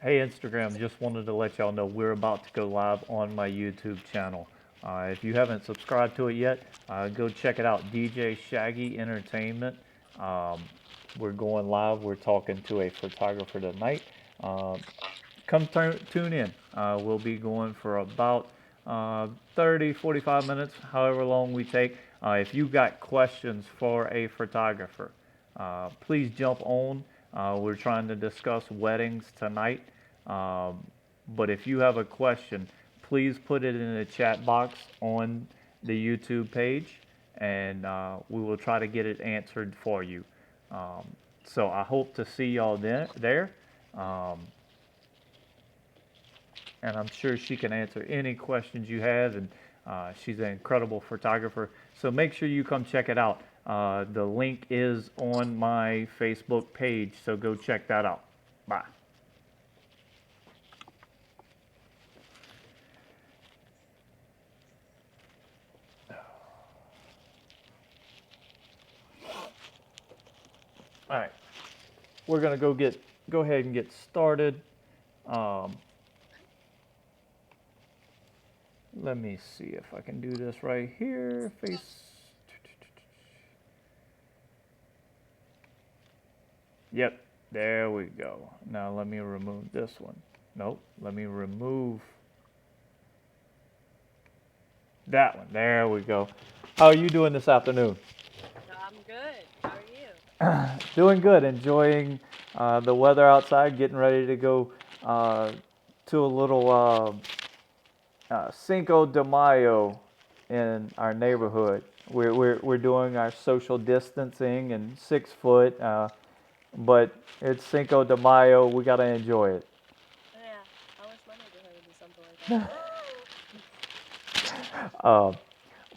Hey Instagram, just wanted to let y'all know we're about to go live on my YouTube channel. If you haven't subscribed to it yet, go check it out. DJ Shaggy Entertainment. Um, we're going live. We're talking to a photographer tonight. Uh, come tune in. We'll be going for about 30, 45 minutes, however long we take. If you got questions for a photographer, please jump on. We're trying to discuss weddings tonight. Um, but if you have a question, please put it in the chat box on the YouTube page, and we will try to get it answered for you. Um, so I hope to see y'all there. Um, and I'm sure she can answer any questions you have. And she's an incredible photographer. So make sure you come check it out. The link is on my Facebook page, so go check that out. Bye. All right, we're gonna go ahead and get started. Um, Let me see if I can do this right here. Face. Yep, there we go. Now let me remove this one. Nope, let me remove that one. There we go. How are you doing this afternoon? I'm good. How are you? Doing good. Enjoying the weather outside. Getting ready to go uh, to a little Cinco de Mayo in our neighborhood. We're doing our social distancing and 6 foot, but it's Cinco de Mayo. We got to enjoy it. Yeah, I wish my neighborhood would do something like that. Uh,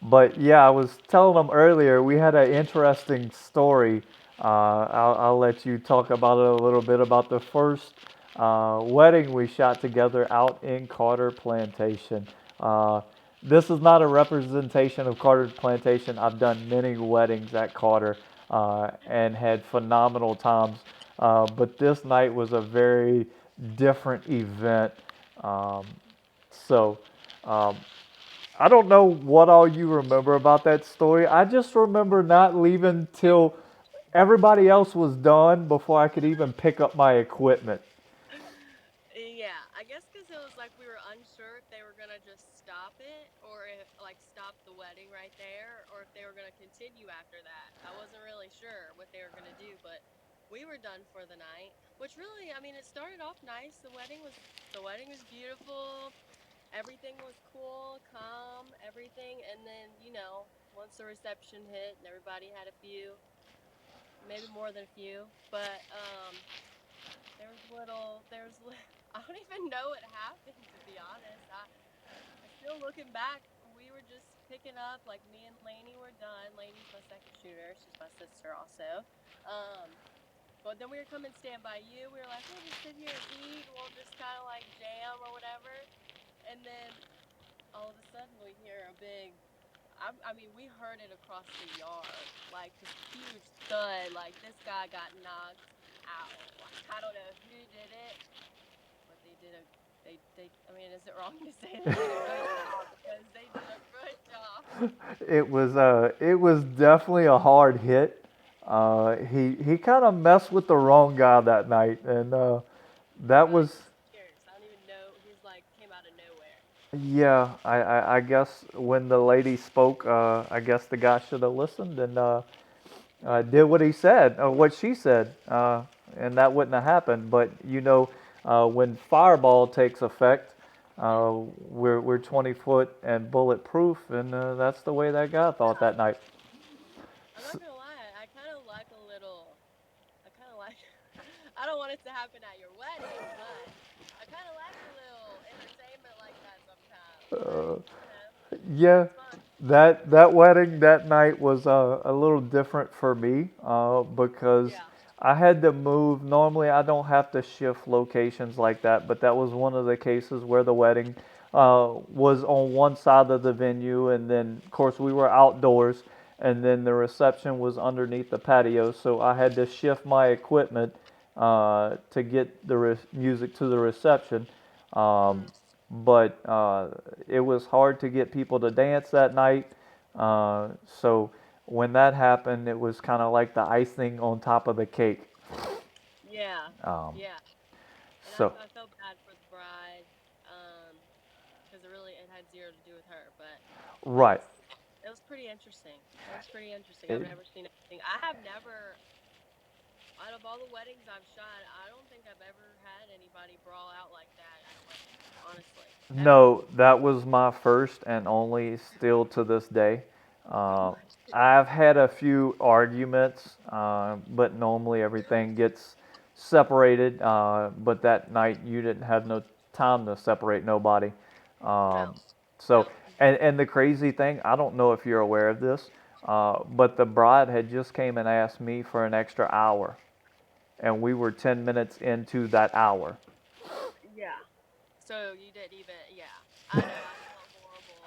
but yeah, I was telling them earlier we had an interesting story. I'll let you talk about it a little bit about the first wedding we shot together out in Carter Plantation. Uh, this is not a representation of Carter Plantation. I've done many weddings at Carter and had phenomenal times. But this night was a very different event. Um, so um, I don't know what all you remember about that story. I just remember not leaving till everybody else was done before I could even pick up my equipment. Yeah, I guess because it was like we were unsure if they were gonna just stop it or if, like stop the wedding right there or if they were gonna continue after that. I wasn't really sure what they were gonna do, but we were done for the night. Which really, I mean, it started off nice. The wedding was beautiful. Everything was cool, calm, everything, and then once the reception hit and everybody had a few, maybe more than a few, but I don't even know what happened, to be honest. I still looking back, we were just picking up, like me and Lainey were done. Lainey's my second shooter. She's my sister also. Um, but then we were coming stand by you. We were like, we'll just sit here and eat. We'll just kind of like jam or whatever. And then all of a sudden we hear a big. I mean, we heard it across the yard, like this huge thud. Like this guy got knocked out. Like I don't know who did it, but they did a they I mean, is it wrong to say they did a good job because they did a good job. It was definitely a hard hit. He kind of messed with the wrong guy that night, and He that probably was disappears. I don't even know. He's like came out of nowhere. yeah. I guess when the lady spoke, I guess the guy should have listened and did what he said, or what she said, and that wouldn't have happened. But when Fireball takes effect, we're 20 foot and bulletproof, and that's the way that guy thought Yeah, that night. I'm not gonna lie. I kind of like a little. I kind of like. I don't want it to happen at your wedding, but I kind of like a little entertainment like that sometimes. Uh, yeah, It's fun. that wedding that night was a little different for me because Yeah. I had to move. Normally, I don't have to shift locations like that, but that was one of the cases where the wedding was on one side of the venue, and then of course we were outdoors, and then the reception was underneath the patio, so I had to shift my equipment to get the music to the reception. Um, but it was hard to get people to dance that night. So when that happened, it was kind of like the icing on top of the cake. Yeah, Um, yeah. And so I felt bad for the bride, because it had zero to do with her, but right. it was pretty interesting. It was pretty interesting. I've It, never seen anything. I have never, out of all the weddings I've shot, I don't think I've ever had anybody brawl out like that at a wedding. Honestly, ever. no, that was my first and only, still to this day. Oh Uh, my I've goodness. had a few arguments, but normally everything gets separated. But that night you didn't have no time to separate nobody. Um, No, so, no. and the crazy thing, I don't know if you're aware of this, but the bride had just came and asked me for an extra hour, and we were 10 minutes into that hour. Yeah. So you didn't even, yeah. I know, I felt horrible.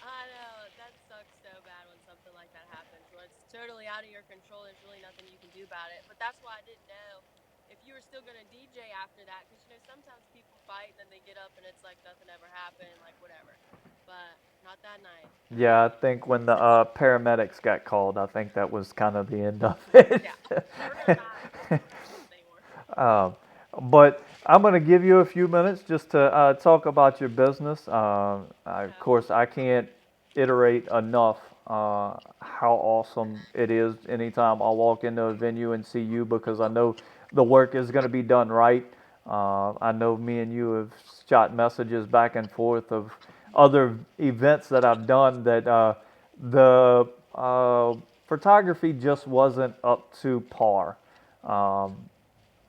I know, that sucks so bad when something like that happens, when it's totally out of your control. There's really nothing you can do about it. But that's why I didn't know if you were still going to DJ after that. Because, sometimes people fight and then they get up and it's like nothing ever happened, like whatever. But not that night. Not Yeah, that I night. think when the paramedics got called, I think that was kind of the end of it. Yeah. We're going to die if we don't do this anymore. um, but I'm going to give you a few minutes just to talk about your business. Of Okay. course, I can't iterate enough how awesome it is anytime I walk into a venue and see you, because I know the work is going to be done right. I know me and you have shot messages back and forth of other events that I've done that the photography just wasn't up to par. Um,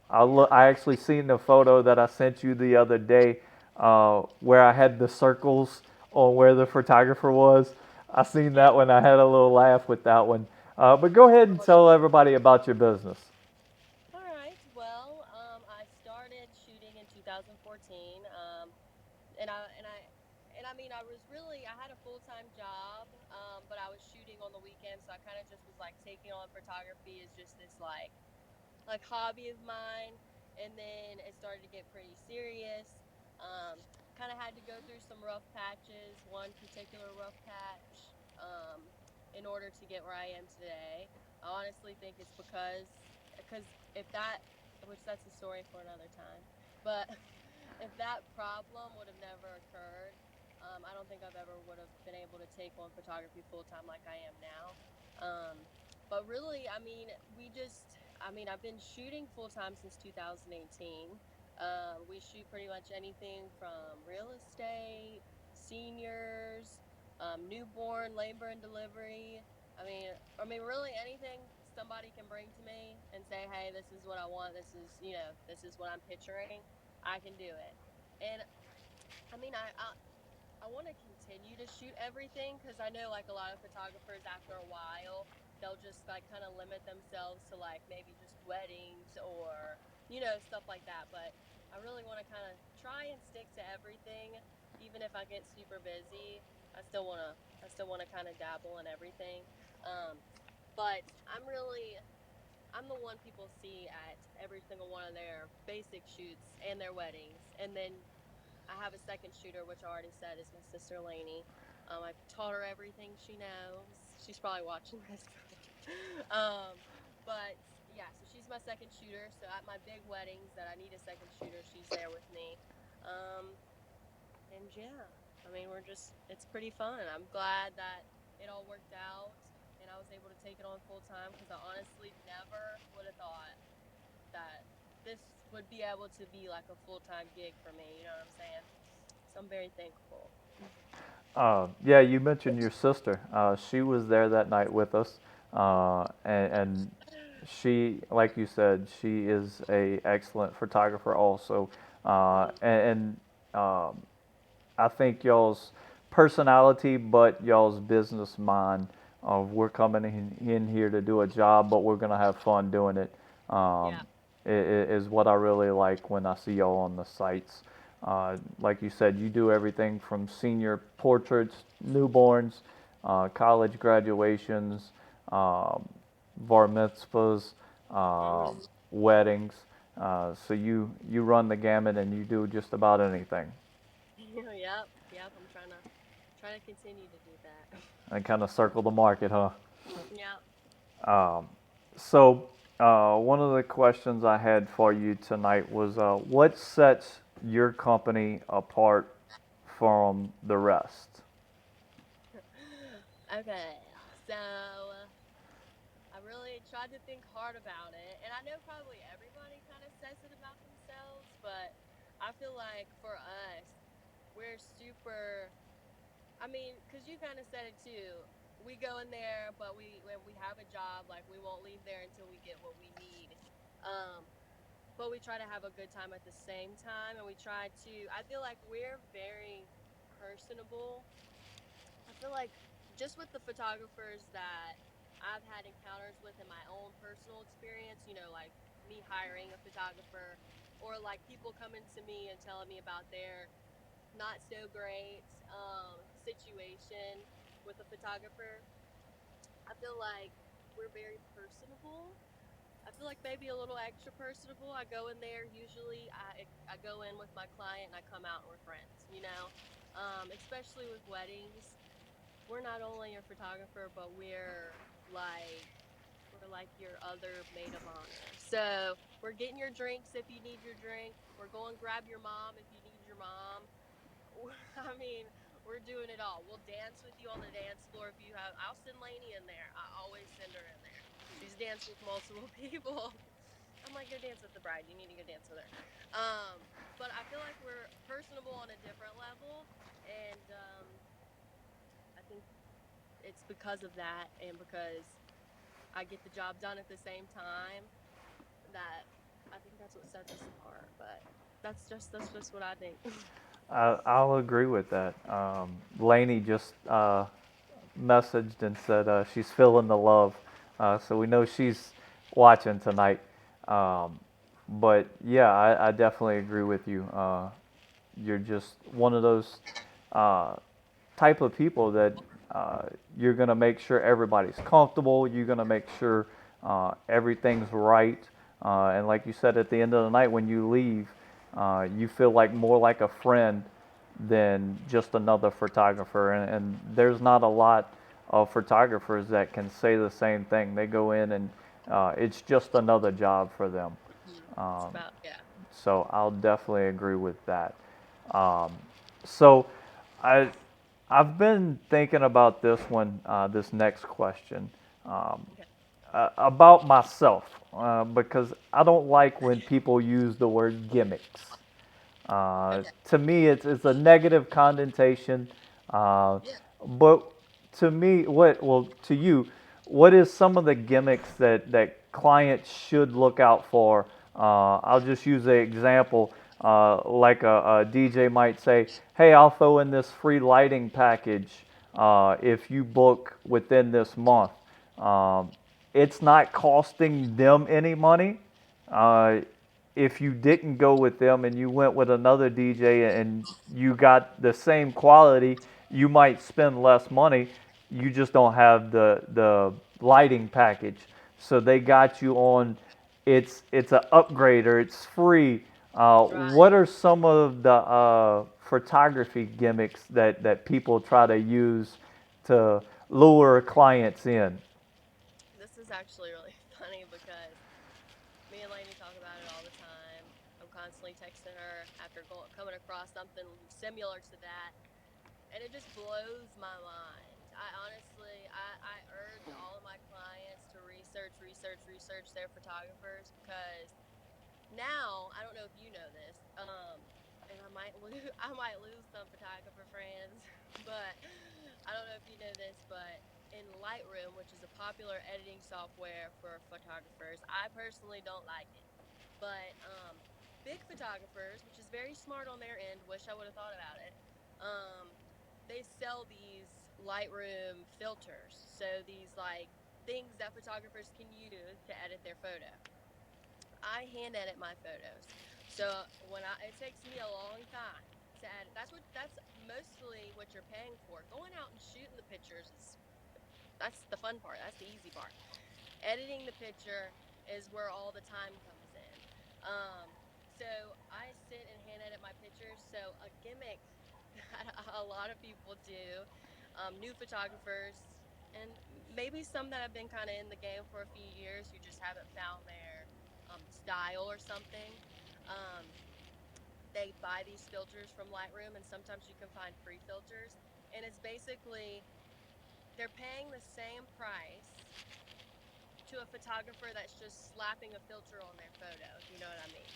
Yeah. I actually seen the photo that I sent you the other day, where I had the circles on where the photographer was. I seen Yeah. that one. I had a little laugh with that one. But go ahead and Oh, tell everybody about your business. all right. Well, I started shooting in 2014. And I mean, I had a full-time job, but I was shooting on the weekends, so I kind of just was like taking on photography as just this like hobby of mine. And then it started to get pretty serious. Kind of had to go through some rough patches, one particular rough patch, in order to get where I am today. I honestly think it's because if that, which that's a story for another time, but if that problem would have never occurred, I don't think I've ever would have been able to take on photography full time like I am now. But really, I mean, I've been shooting full time since 2018. We shoot pretty much anything from real estate, seniors, newborn, labor and delivery. Really anything somebody can bring to me and say, "Hey, this is what I want. This is what I'm picturing." I can do it. And I mean, I want to continue to shoot everything, because I know like a lot of photographers after a while they'll just like kind of limit themselves to like maybe just weddings or stuff like that. But I really want to kind of try and stick to everything, even if I get super busy. I still want to kind of dabble in everything. Um, but I'm the one people see at every single one of their basic shoots and their weddings. And then I have a second shooter, which I already said is my sister Lainey. I've taught her everything she knows. She's probably watching this. um, but yeah, so she's my second shooter. So at my big weddings that I need a second shooter, she's there with me. Um, and yeah, it's pretty fun. I'm glad that it all worked out and I was able to take it on full time, because I honestly never would have thought that this would be able to be like a full time gig for me. You know what I'm saying? So I'm very thankful. Yeah, you mentioned your sister. She was there that night with us, and she, like you said, she is a excellent photographer also. And I think y'all's personality, but y'all's business mind of we're coming in here to do a job, but we're gonna have fun doing it. Yeah. Is what I really like when I see y'all on the sites. Like you said, you do everything from senior portraits, newborns, college graduations, bar mitzvahs, Mm-hmm. weddings. So you run the gamut and you do just about anything, Yep, yep. I'm trying to continue to do that. and kind of circle the market, huh? Yep. So, one of the questions I had for you tonight was what sets your company apart from the rest? Okay, so I really tried to think hard about it, and I know probably everybody kind of says it about themselves, but I feel like for us, we're super. I mean, because you kind of said it too. We go in there, but when we have a job, like we won't leave there until we get what we need. Um, but we try to have a good time at the same time, and we try to. I feel like we're very personable. I feel like just with the photographers that I've had encounters with in my own personal experience, like me hiring a photographer or like people coming to me and telling me about their not so great situation with a photographer. I feel like we're very personable. I feel like maybe a little extra personable. I go in there usually. I go in with my client and I come out and we're friends. Especially with weddings, we're not only your photographer, but we're like your other maid of honor. So we're getting your drinks if you need your drink. We're going grab your mom if you need your mom. I mean, we're doing it all. We'll dance with you on the dance floor if you have. I'll send Lainey in there. I always send her in there. She's danced with multiple people. I'm like, go dance with the bride. You need to go dance with her. But I feel like we're personable on a different level, and I think it's because of that, and because I get the job done at the same time. That I think that's what sets us apart. But that's just what I think. I'll agree with that. Lainey just messaged and said she's feeling the love, so we know she's watching tonight. Um, but yeah, I definitely agree with you. You're just one of those uh, type of people that uh, you're going to make sure everybody's comfortable. You're going to make sure everything's right. And like you said, at the end of the night, when you leave, you feel like more like a friend than just another photographer. And there's not a lot of photographers that can say the same thing. They go in and it's just another job for them. It's Um, about yeah. so I'll definitely agree with that. Um, so I I've been thinking about this one, this next question, um, Okay. about myself, because I don't like when people use the word gimmicks. Okay. To me, it's a negative connotation. Uh, Yeah. but to me, well, to you, what is some of the gimmicks that clients should look out for? I'll just use an example, like a DJ might say, "Hey, I'll throw in this free lighting package if you book within this month." Um, it's not costing them any money. Uh, if you didn't go with them and you went with another DJ and you got the same quality, you might spend less money. You just don't have the lighting package. So they got you on. It's an upgrade or it's free. Right. What are some of the photography gimmicks that people try to use to lure clients in? This is actually really funny because me and Lainey talk about it all the time. I'm constantly texting her after coming across something similar to that, and it just blows my mind. I honestly, I urge all of my clients to research their photographers because now I don't know if you know this, and I might lose I might lose some photographer friends, but I don't know if you know this, but in Lightroom, which is a popular editing software for photographers, I personally don't like it. But big photographers, which is very smart on their end, wish I would have thought about it. Um, they sell these Lightroom filters, so these like things that photographers can use to edit their photo. I hand edit my photos. So it takes me a long time to edit. That's mostly what you're paying for. Going out and shooting the pictures is that's the fun part. That's the easy part. Editing the picture is where all the time comes in. So I sit and hand edit my pictures. So a gimmick that a lot of people do, new photographers, and maybe some that have been kind of in the game for a few years who just haven't found their style or something. Um, they buy these filters from Lightroom, and sometimes you can find free filters. And it's basically they're paying the same price to a photographer that's just slapping a filter on their photo, if you know what I mean.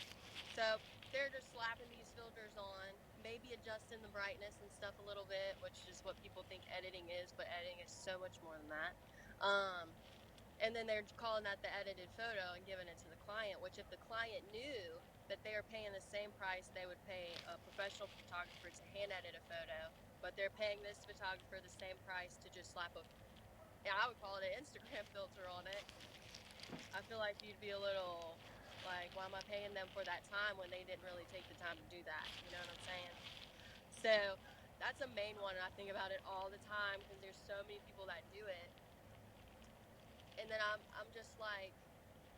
So they're just slapping these filters on, maybe adjusting the brightness and stuff a little bit, which is what people think editing is, but editing is so much more than that. Um, and then they're calling that the edited photo and giving it to the client, which if the client knew that they are paying the same price they would pay a professional photographer to hand edit a photo, but they're paying this photographer the same price to just slap a, yeah, I would call it an Instagram filter on it. I feel like you'd be a little like, why am I paying them for that time when they didn't really take the time to do that? You know what I'm saying? So that's a main one. And I think about it all the time because there's so many people that do it. And then I'm just like,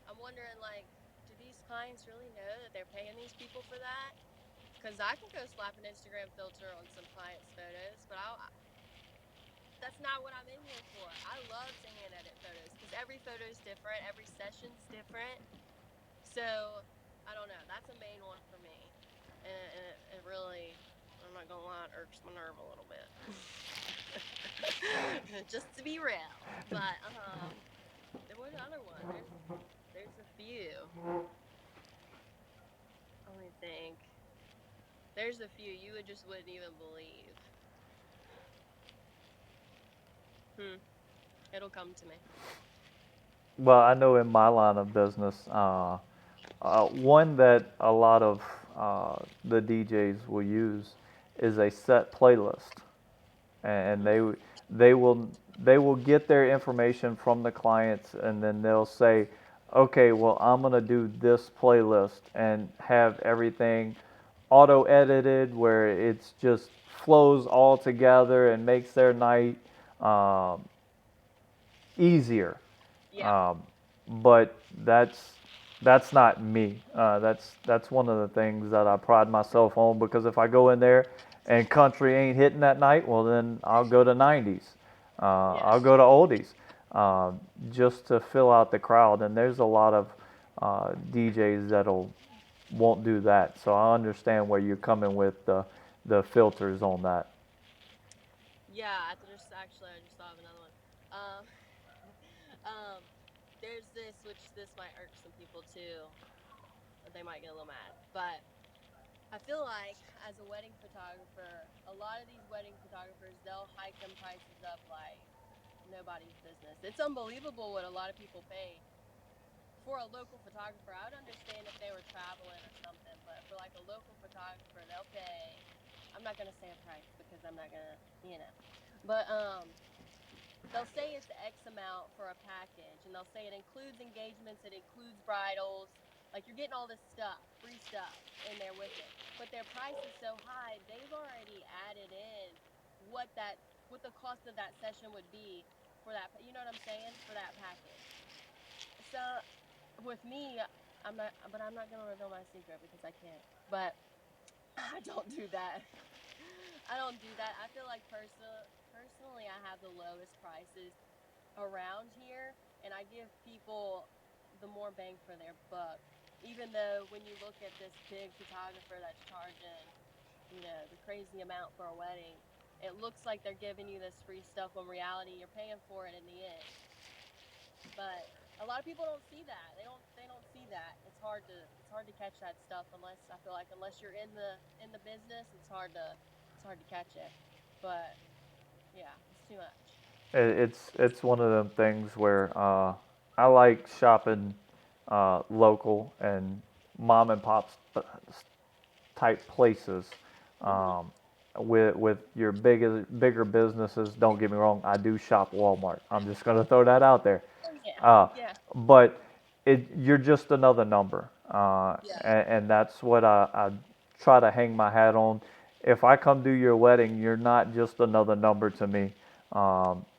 I'm wondering, like, do these clients really know that they're paying these people for that? Because I can go slap an Instagram filter on some clients' photos, but that's not what I'm in here for. I love to hand edit photos because every photo is different, every session's different. So I don't know. That's a main one for me, and it really, I'm not gonna lie, it irks my nerve a little bit, just to be real. But there was another one. There's a few. Let me think. There's a few you would just wouldn't even believe. Hmm. It'll come to me. Well, I know in my line of business, one that a lot of the DJs will use is a set playlist, and Mm. they will they will get their information from the clients, and then they'll say, okay, well, I'm gonna do this playlist and have everything auto edited where it's just flows all together and makes their night um, easier. Yeah. Um, but that's not me. That's one of the things that I pride myself on, because if I go in there and country ain't hitting that night, well then I'll go to 90s. Yeah. I'll go to oldies, uh, just to fill out the crowd. And there's a lot of DJs that'll won't do that. So I understand where you're coming with the filters on that. Yeah. I just thought of another one. Um. um. There's this might irk some people too. They might get a little mad, but I feel like as a wedding photographer, a lot of these wedding photographers, they'll hike them prices up like nobody's business. It's unbelievable what a lot of people pay for a local photographer. I would understand if they were traveling or something, but for like a local photographer, they'll pay, I'm not going to say a price because I'm not going to, but they'll say it's X amount for a package, and they'll say it includes engagements, it includes bridals. Like you're getting all this stuff, free stuff in there with it. But their price is so high, they've already added in what that what the cost of that session would be for that, you know what I'm saying? For that package. So with me, I'm not going to reveal my secret because I can't. But I don't do that. I don't do that. I feel like personally I have the lowest prices around here, and I give people the more bang for their buck. Even though when you look at this big photographer that's charging, the crazy amount for a wedding, it looks like they're giving you this free stuff when reality you're paying for it in the end. But a lot of people don't see that. They don't see that. It's hard to catch that stuff unless I feel like unless you're in the business, it's hard to catch it. But yeah, it's too much. It's one of them things where I like shopping local and mom and pop type places. Mhm. Um, with your bigger businesses, don't get me wrong, I do shop Walmart. I'm just gonna throw that out there. Oh yeah. Uh, Yeah. but you're just another number, Yeah. and that's what I try to hang my hat on. If I come do your wedding, you're not just another number to me.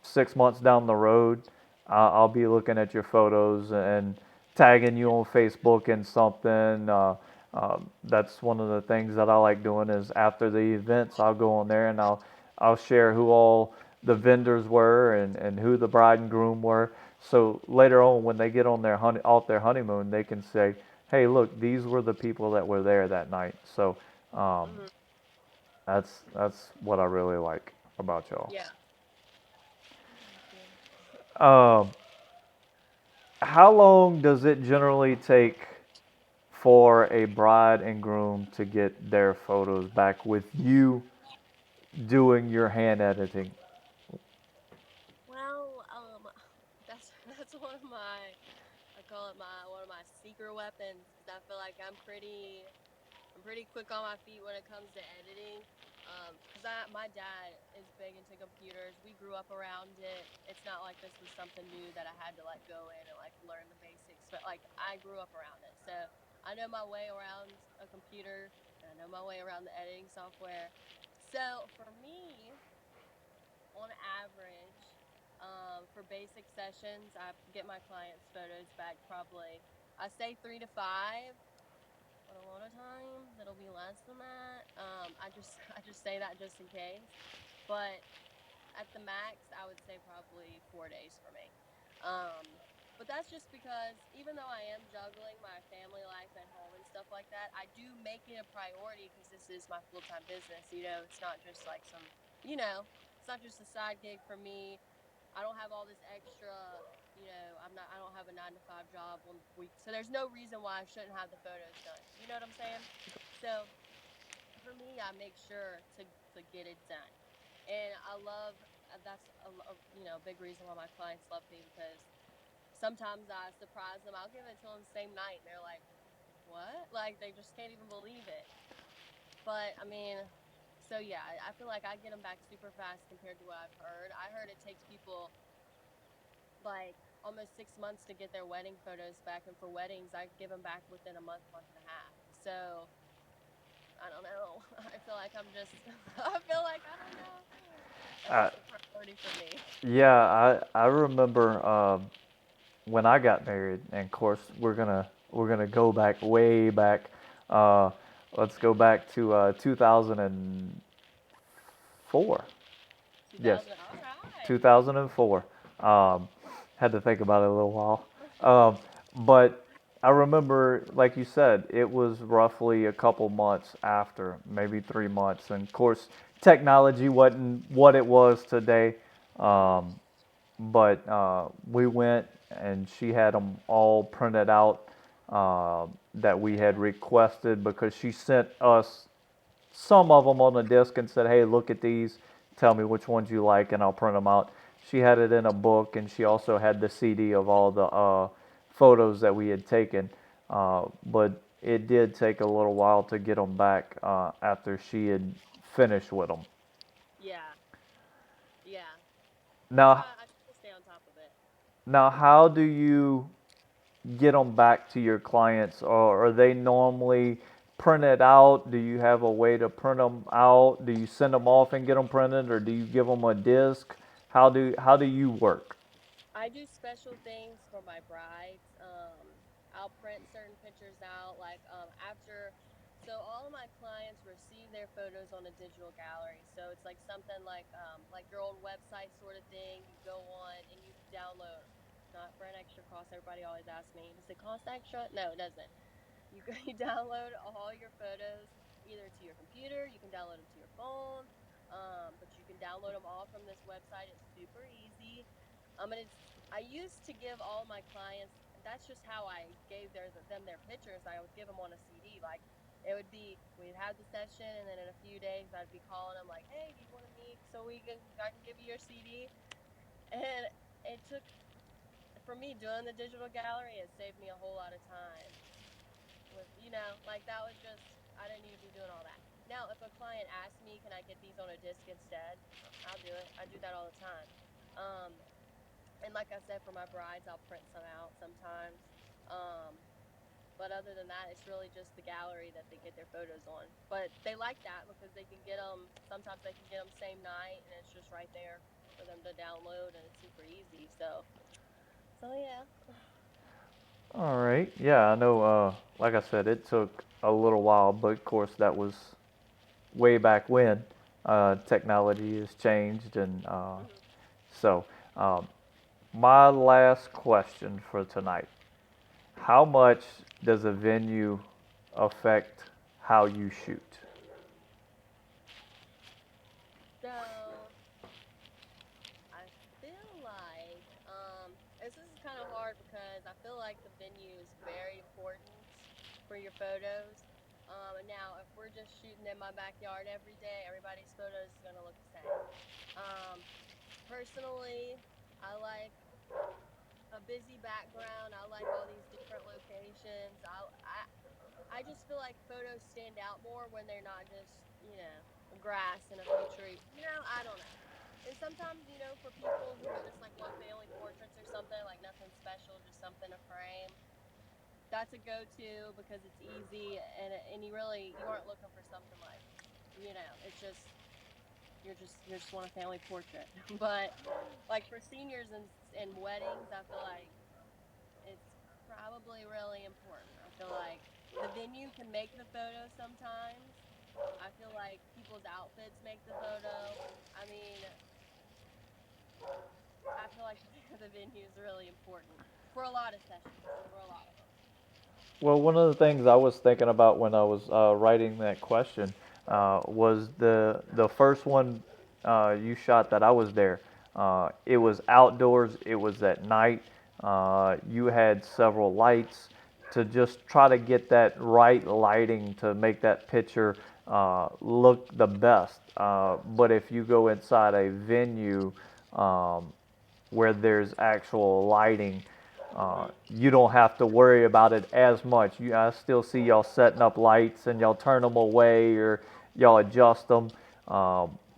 6 months down the road, I'll be looking at your photos and tagging you on Facebook and something. That's one of the things that I like doing is after the events, I'll go on there and I'll share who all the vendors were and who the bride and groom were. So later on, when they get on their off their honeymoon, they can say, "Hey, look, these were the people that were there that night." So um, Hmm. that's what I really like about y'all. Yeah. Thank you. Um, how long does it generally take for a bride and groom to get their photos back with you doing your hand editing? Well, that's one of my, I call it my one of my secret weapons because I feel like I'm pretty quick on my feet when it comes to editing. Cause my dad is big into computers. We grew up around it. It's not like this was something new that I had to like go in and like learn the basics. But like I grew up around it, so I know my way around a computer and I know my way around the editing software. So for me, on average, for basic sessions, I get my clients' photos back probably. I say 3 to 5, but a lot of times it'll be less than that. I just say that just in case. But at the max, I would say probably 4 days for me. But that's just because even though I am juggling my family life at home and stuff like that, I do make it a priority because this is my full time business. It's not just like you know, it's not just a side gig for me. I don't have all this extra. I don't have a 9 to 5 job on week, so there's no reason why I shouldn't have the photos done. You know what I'm saying? So for me, I make sure to get it done, and I love that's a big reason why my clients love me because sometimes I surprise them. I'll give it to them the same night, and they're like, "What?" Like they just can't even believe it. But I mean, so yeah, I feel like I get them back super fast compared to what I've heard. I heard it takes people like almost 6 months to get their wedding photos back, and for weddings, I give them back within a month, month and a half. So I don't know. I feel like I'm just. I feel like I don't know. That's Uh, just a priority for me. yeah, I remember when I got married, and of course we're gonna go back way back. Uh, let's go back to 2004. Yes, 2000. All right. 2004. Um, had to think about it a little while. Um, but I remember, like you said, it was roughly a couple months after, maybe 3 months. And of course, technology wasn't what it was today. Mhm. Um, but we went and she had them all printed out that we had requested because she sent us some of them on the disc and said, "Hey, look at these. Tell me which ones you like, and I'll print them out." She had it in a book, and she also had the CD of all the photos that we had taken. But it did take a little while to get them back after she had finished with them. Yeah. Yeah. Now, I try to stay on top of it. now, how do you get them back to your clients, or are they normally printed out? Do you have a way to print them out? Do you send them off and get them printed, or do you give them a disc? How do you work? I do special things for my brides. I'll print certain pictures out, like after. So all of my clients receive their photos on a digital gallery. So it's like something like your old website sort of thing. You go on and you download. Not for an extra cost. Everybody always asks me, does it cost extra? No, it doesn't. You download all your photos either to your computer. You can download them to your phone, but you can download them all from this website. It's super easy. And I used to give all my clients. That's just how I gave them their pictures. I would give them on a CD. Like it would be, we'd have the session, and then in a few days, I'd be calling them like, "Hey, do you want to meet so I can give you your CD?" And it took for me doing the digital gallery. It saved me a whole lot of time with like that was just I didn't need to be doing all that. Now, if a client asks me, "Can I get these on a disc instead?" I'll do it. I do that all the time. Um, and like I said, for my brides, I'll print some out sometimes. Um, but other than that, it's really just the gallery that they get their photos on. But they like that because they can get them. Sometimes they can get them same night, and it's just right there for them to download, and it's super easy. So yeah. All right. Yeah, I know. Like I said, it took a little while, but of course that was way back when. Technology has changed, and Hmm. so um, my last question for tonight: how much does a venue affect how you shoot? So I feel like this is kind of hard because I feel like the venue is very important for your photos. And now if we're just shooting in my backyard every day, everybody's photos is gonna look the same. Um, Personally, I like a busy background. I like all these different locations. I just feel like photos stand out more when they're not just, grass and a few trees. I don't know. And sometimes, for people who just like want family portraits or something, like nothing special, just something to frame, that's a go-to because it's easy and you aren't looking for something like, it's just you just want a family portrait. But like for seniors and weddings, I feel like it's probably really important. I feel like the venue can make the photo sometimes. I feel like people's outfits make the photo. I mean, I feel like the venue is really important for a lot of sessions, for a lot of them. Well, one of the things I was thinking about when I was writing that question was the first one you shot that I was there. It was outdoors. It was at night. You had several lights to just try to get that right lighting to make that picture look the best. But if you go inside a venue um, where there's actual lighting, Mhm. you don't have to worry about it as much. I still see y'all setting up lights and y'all turn them away or y'all adjust them.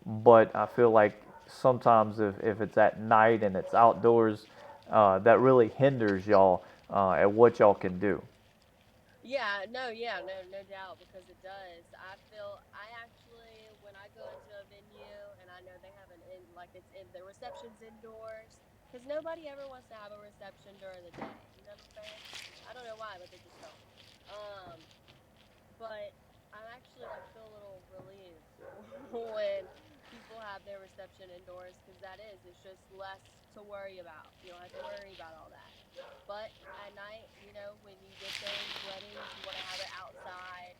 But I feel like sometimes if it's at night and it's outdoors, that really hinders y'all at what y'all can do. No doubt because it does. I actually when I go into a venue and I know they have an in like it's in the reception's indoors because nobody ever wants to have a reception during the day. You know what I'm saying? I don't know why, but they just don't. Um, but I'm actually like feel a little relieved when people have their reception indoors because it's just less to worry about. You don't have to worry about all that. But at night, when you get those weddings, you want to have it outside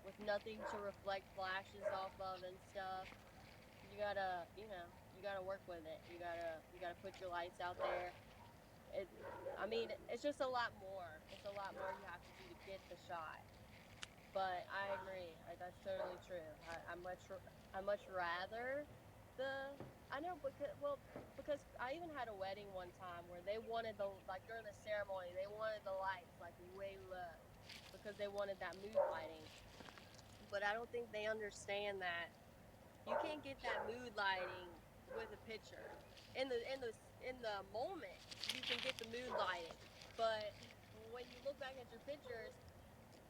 with nothing to reflect flashes off of and stuff. You gotta work with it. You gotta put your lights out there. It, I mean, it's just a lot more. It's a lot more you have to do to get the shot. But I agree. That's totally true. I much rather the I know because I even had a wedding one time where they wanted the like during the ceremony they wanted the lights like way low because they wanted that mood lighting. But I don't think they understand that you can't get that mood lighting with a picture. In the moment you can get the mood lighting, but when you look back at your pictures,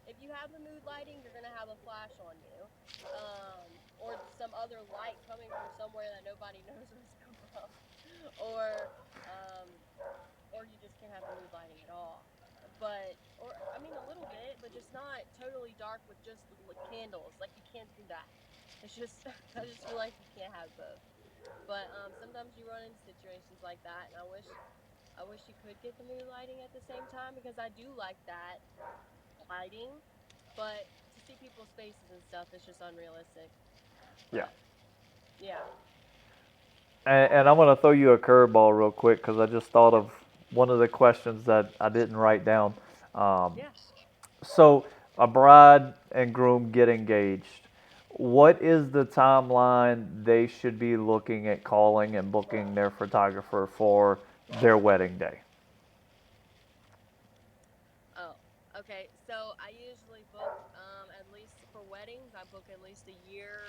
if you have the mood lighting, you're gonna have a flash on you, or some other light coming from somewhere that nobody knows where it's come from, or um, or you just can't have the mood lighting at all. But or I mean a little bit, but just not totally dark with just candles. Like you can't do that. It's just I just feel like you can't have both. But sometimes you run into situations like that, and I wish you could get the mood lighting at the same time because I do like that lighting, but to see people's faces and stuff is just unrealistic. Yeah. But yeah, And I'm going to throw you a curveball real quick because I just thought of one of the questions that I didn't write down. Um, yeah. So, a bride and groom get engaged. What is the timeline they should be looking at calling and booking their photographer for their wedding day? Oh, okay. So I usually book at least for weddings. I book at least a year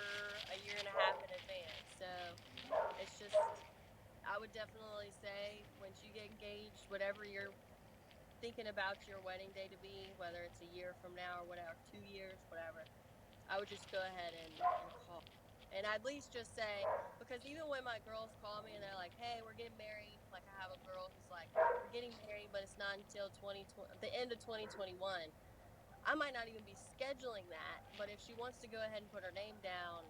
and a half in advance. So it's just I would definitely say once you get engaged, whatever you're thinking about your wedding day to be, whether it's a year from now or whatever, 2 years, whatever, I would just go ahead and call. And I'd at least just say, because even when my girls call me and they're like, "Hey, we're getting married," like I have a girl who's like, "We're getting married, but it's not until 2020, the end of 2021." I might not even be scheduling that, but if she wants to go ahead and put her name down,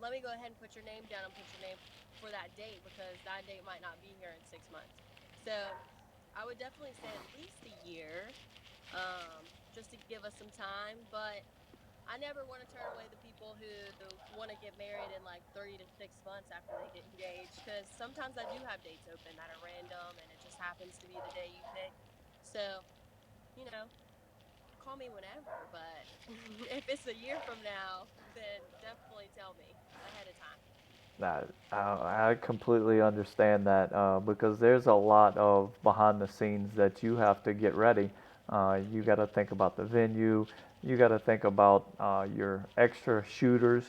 let me go ahead and put your name down and put your name for that date, because that date might not be here in 6 months. So I would definitely say at least a year, just to give us some time. But I never want to turn away the people who want to get married in like 3 to 6 months after they get engaged, because sometimes I do have dates open that are random and it just happens to be the day you pick. So, you know, call me whenever, but if it's a year from now, then definitely tell me ahead of time. I completely understand that because there's a lot of behind the scenes that you have to get ready. You got to think about the venue. You got to think about your extra shooters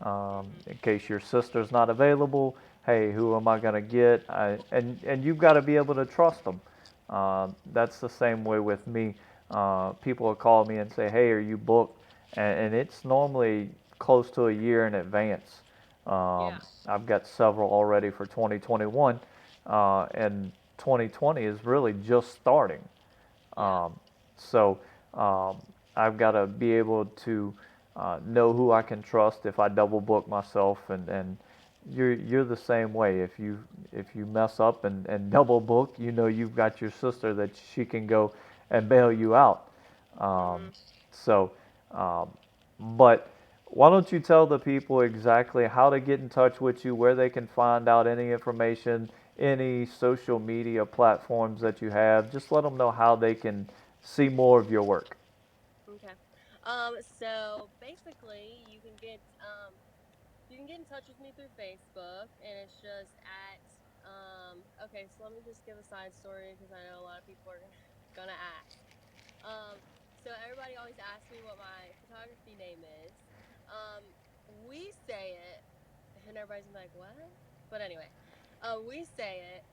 Hmm. in case your sister's not available. Hey, who am I gonna get? And you've got to be able to trust them. That's the same way with me. People will call me and say, "Hey, are you booked?" And it's normally close to a year in advance. Yeah. I've got several already for 2021, and 2020 is really just starting. Yeah. Um, so I've got to be able to know who I can trust if I double book myself, and you're the same way. If you mess up and double book, you know you've got your sister that she can go and bail you out. Um, Hmm. so, um, but why don't you tell the people exactly how to get in touch with you, where they can find out any information, any social media platforms that you have? Just let them know how they can see more of your work. Okay. So basically, you can get in touch with me through Facebook, and it's just at okay. So let me just give a side story, because I know a lot of people are gonna ask. Um, so everybody always asks me what my photography name is. Um, we say it, and everybody's like, "What?" But anyway, we say it,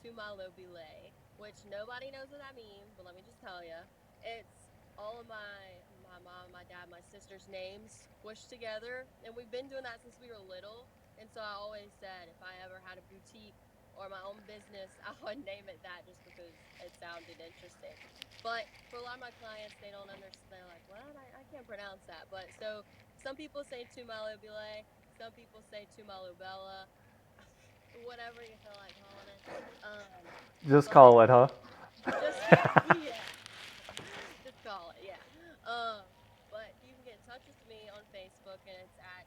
Tumalobela, which nobody knows what that means. But let me just tell you, it's all of my mom, my dad, my sister's names squished together, and we've been doing that since we were little. And so I always said, if I ever had a boutique or my own business, I would name it that, just because it sounded interesting. But for a lot of my clients, they don't understand. They're like, "What? I can't pronounce that." But so some people say Tumalobela, some people say Tomalobela, whatever you feel like calling it. Just But call it, huh? just yeah, just call it, yeah. But you can get in touch with me on Facebook, and it's at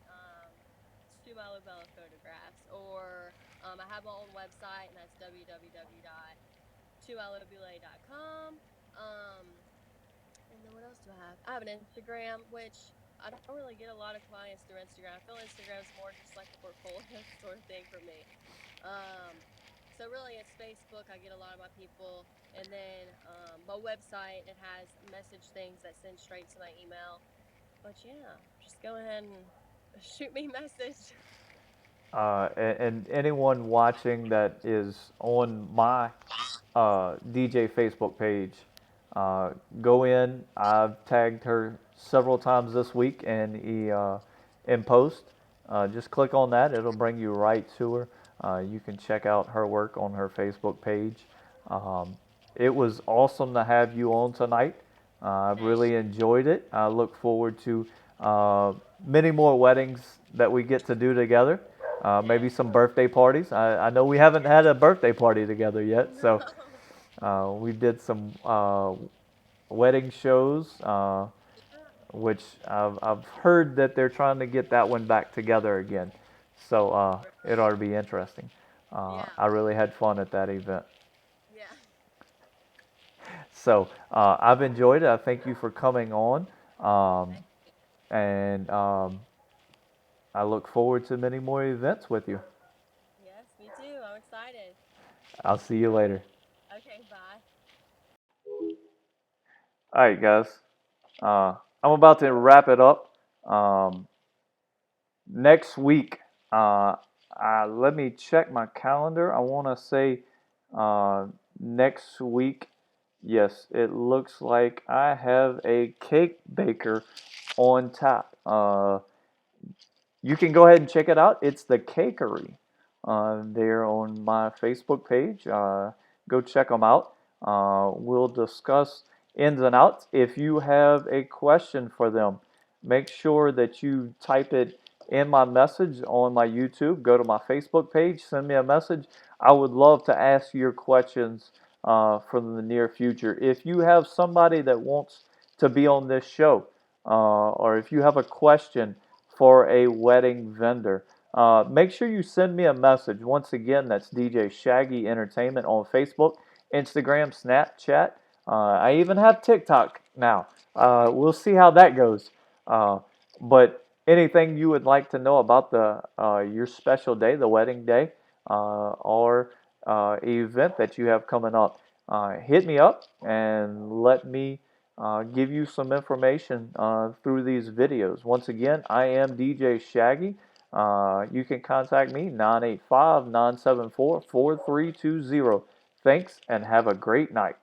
Tumalobela Photographs, or I have my own website, and that's www.tumalobela.com. Um, and then what else do I have? I have an Instagram, which I don't really get a lot of clients through Instagram. I feel Instagram is more just like a portfolio sort of thing for me. Um, so really, it's Facebook. I get a lot of my people, and then my website. It has message things that send straight to my email. But yeah, just go ahead and shoot me a message. And anyone watching that is on my DJ Facebook page, uh, go in. I've tagged her several times this week in post. Just click on that; it'll bring you right to her. You can check out her work on her Facebook page. Um, it was awesome to have you on tonight. I've Thank really you. enjoyed it. I look forward to many more weddings that we get to do together. Yeah. Maybe some birthday parties. I know we haven't had Yeah. a birthday party together yet, No. so we did some wedding shows, Yeah. which I've heard that they're trying to get that one back together again. So it ought Really. to be interesting. Yeah. I really had fun at that event. Yeah. So I've enjoyed it. I thank you for coming on, um, Thank you. and I look forward to many more events with you. Yes, me too. I'm excited. I'll see you later. Okay, bye. All right, guys. Uh, I'm about to wrap it up. Um, Next week, uh, let me check my calendar. I want to say uh, next week, yes, it looks like I have a cake baker on tap. you can go ahead and check it out. It's the Cakery. There on my Facebook page. Go check them out. We'll discuss ins and outs. If you have a question for them, make sure that you type it in my message on my YouTube. Go to my Facebook page, send me a message. I would love to ask your questions for the near future. If you have somebody that wants to be on this show, or if you have a question for a wedding vendor, make sure you send me a message. Once again, that's DJ Shaggy Entertainment on Facebook, Instagram, Snapchat. I even have TikTok now. We'll see how that goes. But anything you would like to know about the your special day, the wedding day, or event that you have coming up, hit me up and let me give you some information through these videos. Once again, I am DJ Shaggy. You can contact me 985-974-4320. Thanks and have a great night.